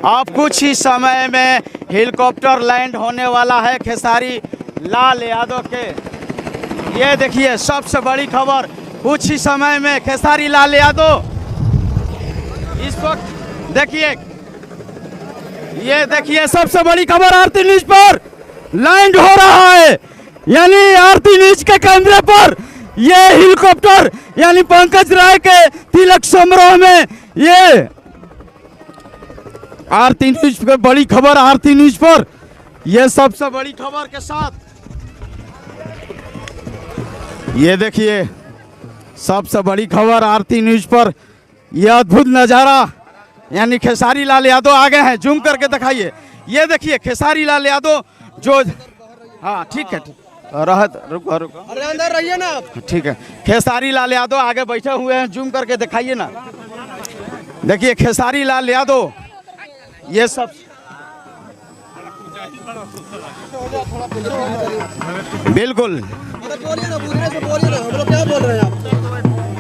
अब कुछ ही समय में हेलीकॉप्टर लैंड होने वाला है खेसारी लाल यादव के। ये देखिए सबसे बड़ी खबर, कुछ ही समय में खेसारी लाल यादव इस वक्त देखिए, ये देखिए सबसे बड़ी खबर आरती न्यूज पर लैंड हो रहा है। यानी आरती न्यूज के कैमरे पर ये हेलीकॉप्टर यानी पंकज राय के तिलक समारोह में ये आरती न्यूज पे बड़ी खबर, आरती न्यूज पर ये सबसे बड़ी खबर के साथ ये देखिए सबसे बड़ी खबर आरती न्यूज पर ये अद्भुत नज़ारा, यानी खेसारी लाल यादव आ गए हैं। जूम करके दिखाइए, ये देखिए खेसारी लाल यादव जो, हाँ ठीक है, रुको रुको, अरे अंदर रहिए ना आप। ठीक है, खेसारी लाल यादव आगे बैठे हुए हैं। जूम करके दिखाइए ना, देखिए खेसारी लाल यादव ये सब बिल्कुल। बोलिए ना, पूरे से बोलिए ना, हम लोग क्या बोल रहे हैं आप?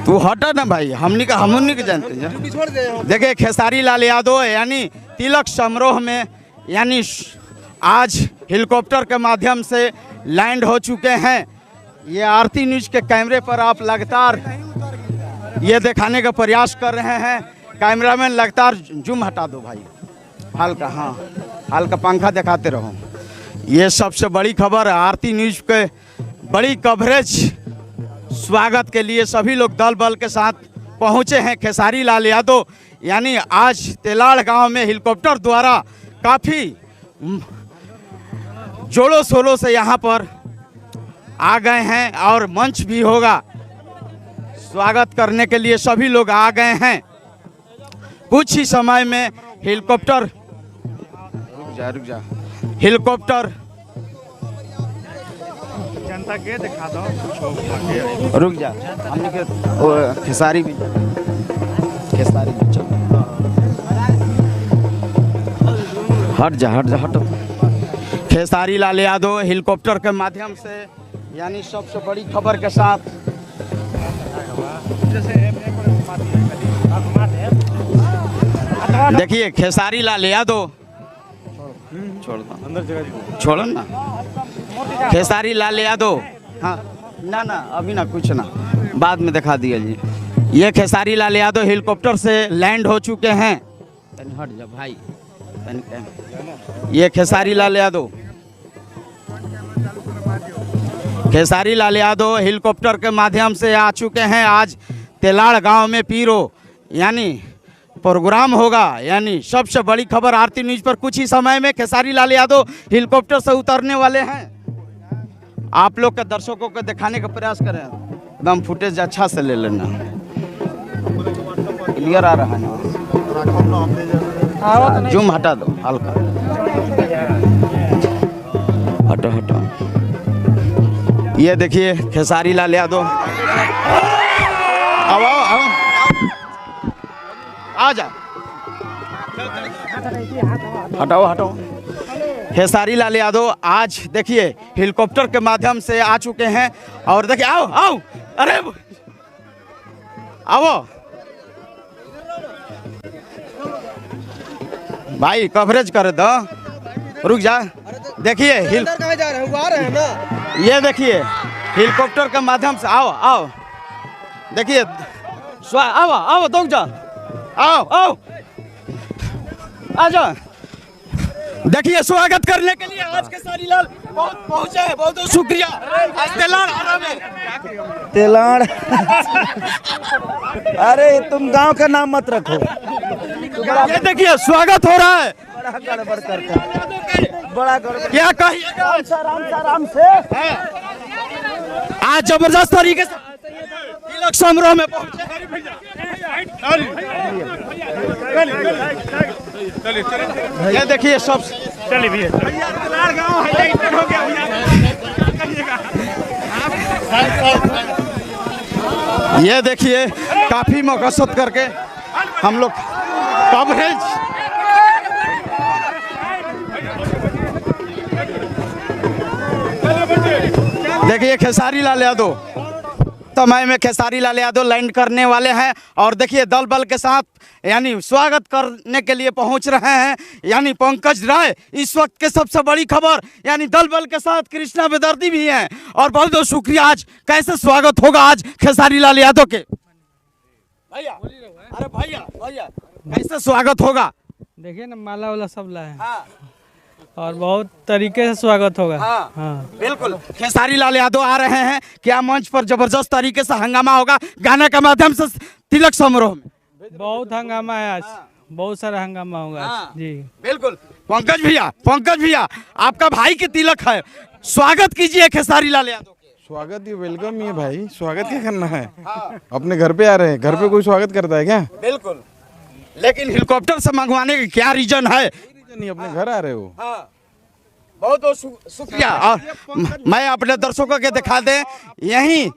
तू हटा ना भाई, हमनी का जानते हैं। छोड़ दे। देखिए खेसारी लाल यादव यानी तिलक समारोह में यानी आज हेलीकॉप्टर के माध्यम से लैंड हो चुके हैं। ये आरती न्यूज के कैमरे पर आप लगातार ये दिखाने का प्रयास कर रहे हैं। कैमरामैन लगातार जूम हटा दो भाई, हल्का, हाँ हल्का पंखा दिखाते रहो। ये सबसे बड़ी खबर आरती न्यूज के बड़ी कवरेज स्वागत के लिए सभी लोग दल बल के साथ पहुंचे हैं। खेसारी लाल यादव यानी आज तेलाड़ गांव में हेलीकॉप्टर द्वारा काफ़ी जोरों शोरों से यहाँ पर आ गए हैं और मंच भी होगा, स्वागत करने के लिए सभी लोग आ गए हैं। कुछ ही समय में हेलीकॉप्टर, रुक जा, हेलीकॉप्टर जनता के दिखा दो, रुक जा, हमने के खेसारी भी चल, हट जा हट। खेसारी लाल यादव हेलीकॉप्टर के माध्यम से यानी सबसे बड़ी खबर के साथ देखिए खेसारी लाल यादव, छोड़ो ना, खेसारी लाल यादव, हाँ ना अभी ना कुछ ना, बाद में दिखा दिया जी। ये खेसारी लाल यादव हेलीकॉप्टर से लैंड हो चुके हैं। हट जा भाई, ये खेसारी लाल यादव हेलीकॉप्टर के माध्यम से आ चुके हैं। आज तेलाड़ गांव में पीरो यानी प्रोग्राम होगा। यानी सबसे बड़ी खबर आरती न्यूज पर कुछ ही समय में खेसारी लाल यादव हेलीकॉप्टर से उतरने वाले हैं। आप लोग के दर्शकों को दिखाने का प्रयास करें, एकदम फुटेज अच्छा से ले लेना, क्लियर आ रहा है ना। जूम हटा दो हल्का, हटो। ये देखिए खेसारी लाल यादव, आओ आ जा, हटाओ। खेसारी लाल यादव आज देखिए हेलीकॉप्टर के माध्यम से आ चुके हैं और देखिए आओ, अरे आओ भाई, कवरेज कर दो, रुक जा। देखिए कहाँ जा रहे हैं? वो आ रहे हैं ना। ये देखिए हेलीकॉप्टर के माध्यम से आओ, देखिए आओ दौड़ जा, आओ आ जाओ। देखिए स्वागत करने के लिए आज खेसारी लाल बहुत पहुंचे हैं, बहुत शुक्रिया। आज तेलाड़ आ रहा है, तेलाड़। अरे तुम गांव का नाम मत रखो। ये देखिए स्वागत हो रहा है, बड़ा गड़बड़ करता, बड़ा गड़बड़। क्या कहिएगा, आराम से आज जबरदस्त तरीके से तिलक समारोह में पहुंचे। ये देखिए सब, चलिए भैया, ये देखिए काफी मकसद करके हम लोग कवरेज, देखिए खेसारी लाल यादव समय में खेसारी लाल यादव लैंड करने वाले हैं और देखिए दल बल के साथ यानी स्वागत करने के लिए पहुंच रहे हैं यानी पंकज राय। इस वक्त के सबसे बड़ी खबर यानी दल बल के साथ कृष्णा बेदर्दी भी हैं और बहुत बहुत शुक्रिया। आज कैसे स्वागत होगा आज खेसारी लाल यादव के भैया? अरे भैया भैया कैसे स्वागत होगा? देखिए ना माला वाला सब लाए हाँ और बहुत तरीके से स्वागत होगा। हाँ, हाँ। बिल्कुल। खेसारी लाल यादव आ रहे हैं, क्या मंच पर जबरदस्त तरीके से हंगामा होगा गाने के माध्यम से तिलक समारोह में? बहुत हंगामा है आज, बहुत सारा हंगामा होगा आज। जी बिल्कुल। पंकज भैया आपका भाई के तिलक है, स्वागत कीजिए खेसारी लाल यादव के। स्वागत ही वेलकम ही है भाई, स्वागत क्या करना है? अपने घर पे आ रहे हैं, घर पे कोई स्वागत करता है क्या? बिल्कुल, लेकिन हेलीकॉप्टर से मंगवाने का क्या रीजन है? नहीं, अपने घर आ रहे हो। बहुत बहुत शुक्रिया। और मैं अपने दर्शकों के दिखा दें यहीं